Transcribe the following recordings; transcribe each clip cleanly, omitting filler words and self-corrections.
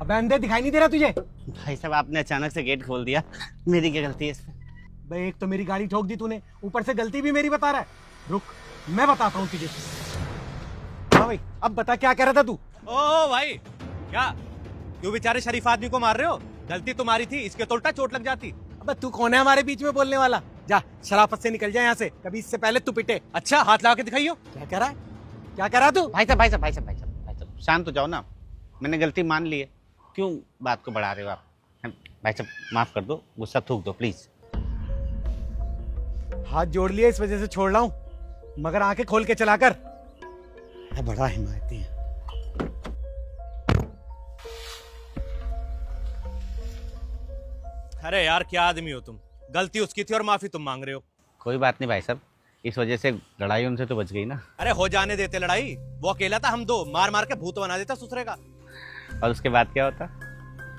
अबे अंधे दिखाई नहीं दे रहा तुझे? भाई साहब आपने अचानक से गेट खोल दिया, मेरी क्या गलती है इसमें? बे एक तो मेरी गाड़ी ठोक दी तूने, ऊपर से गलती भी मेरी बता रहा है। रुक मैं बताता हूँ तुझे। हाँ भाई अब बता क्या कह रहा था तू? ओ भाई क्या, क्यों बेचारे शरीफ आदमी को मार रहे हो? गलती तुम्हारी थी, इसके तो उल्टा चोट लग जाती। अबे तू कौन है हमारे बीच में बोलने वाला? जा शराफत से निकल जा यहाँ से, कभी इससे पहले तू पिटे। अच्छा हाथ लगा के दिखाइयो। क्या कह रहा है? क्या कह रहा तू? भाई साहब शांत हो जाओ ना, मैंने गलती मान ली है, क्यों बात को बढ़ा रहे हो आप? भाई साहब माफ कर दो, गुस्सा थूक दो प्लीज। हाथ जोड़ लिए इस वजह से छोड़ रहा हूँ, मगर आंखें खोल के चला कर। बड़ा हिमायती है। अरे यार क्या आदमी हो तुम, गलती उसकी थी और माफी तुम मांग रहे हो। कोई बात नहीं भाई साहब, इस वजह से लड़ाई उनसे तो बच गई ना। अरे हो जाने देते लड़ाई, वो अकेला था, हम दो मार मार के भूत बना देता ससुरे का। और उसके बाद क्या होता?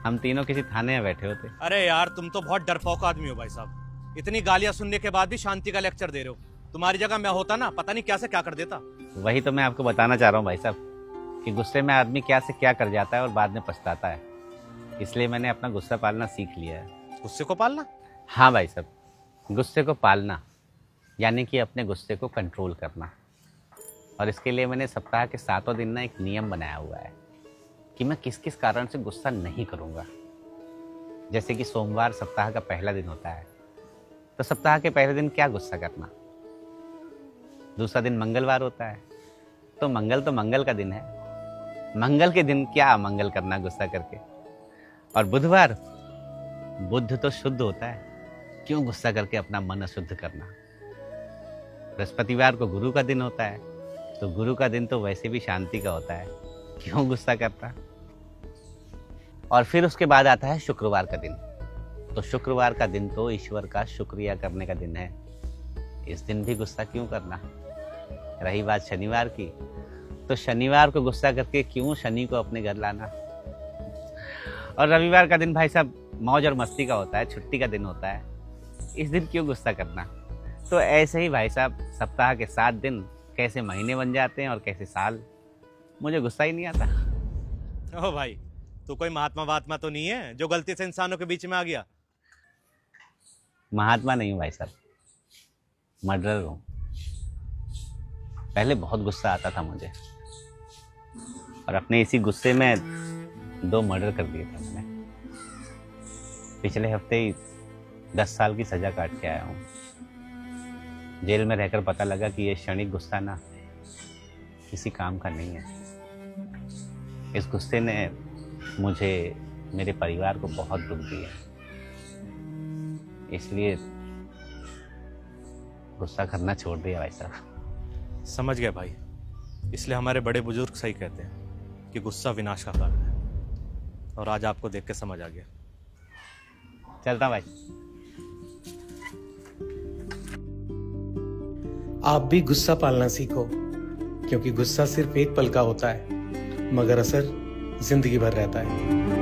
हम तीनों किसी थाने में बैठे होते। अरे यार तुम तो बहुत डरपोक आदमी हो भाई साहब, इतनी गालियां सुनने के बाद भी शांति का लेक्चर दे रहे हो। तुम्हारी जगह मैं होता ना, पता नहीं क्या से क्या कर देता। वही तो मैं आपको बताना चाह रहा हूँ भाई साहब, कि गुस्से में आदमी क्या से क्या कर जाता है और बाद में पछताता है। इसलिए मैंने अपना गुस्सा पालना सीख लिया है। गुस्से को पालना? हाँ भाई साहब, गुस्से को पालना यानी कि अपने गुस्से को कंट्रोल करना। और इसके लिए मैंने सप्ताह के 7 दिन ना एक नियम बनाया हुआ है कि मैं किस किस कारण से गुस्सा नहीं करूँगा। जैसे कि सोमवार सप्ताह का पहला दिन होता है, तो सप्ताह के पहले दिन क्या गुस्सा करना। दूसरा दिन मंगलवार होता है, तो मंगल का दिन है, मंगल के दिन क्या अमंगल करना गुस्सा करके। और बुधवार, बुध तो शुद्ध होता है, क्यों गुस्सा करके अपना मन अशुद्ध करना। बृहस्पतिवार को गुरु का दिन होता है, तो गुरु का दिन तो वैसे भी शांति का होता है, क्यों गुस्सा करता। और फिर उसके बाद आता है शुक्रवार का दिन, तो शुक्रवार का दिन तो ईश्वर का शुक्रिया करने का दिन है, इस दिन भी गुस्सा क्यों करना। रही बात शनिवार की, तो शनिवार को गुस्सा करके क्यों शनि को अपने घर लाना। और रविवार का दिन भाई साहब मौज और मस्ती का होता है, छुट्टी का दिन होता है, इस दिन क्यों गुस्सा करना। तो ऐसे ही भाई साहब सप्ताह के 7 दिन कैसे महीने बन जाते हैं और कैसे साल, मुझे गुस्सा ही नहीं आता। ओ भाई तू कोई महात्मा वात्मा तो नहीं है जो गलती से इंसानों के बीच में आ गया? महात्मा नहीं हूँ भाई साहब, मर्डरर हूँ। पहले बहुत गुस्सा आता था मुझे, और अपने इसी गुस्से में 2 मर्डर कर दिए थे मैंने। पिछले हफ्ते ही 10 साल की सजा काट के आया हूँ। जेल में रहकर पता लगा कि ये क्षणिक गुस्सा ना किसी काम का नहीं है। इस गुस्से ने मुझे, मेरे परिवार को बहुत दुख दिया, इसलिए गुस्सा करना छोड़ दिया भाई साहब। समझ गया भाई, इसलिए हमारे बड़े बुजुर्ग सही कहते हैं कि गुस्सा विनाश का कारण है, और आज आपको देख के समझ आ गया। चलता भाई। आप भी गुस्सा पालना सीखो, क्योंकि गुस्सा सिर्फ एक पल का होता है, मगर असर जिंदगी भर रहता है।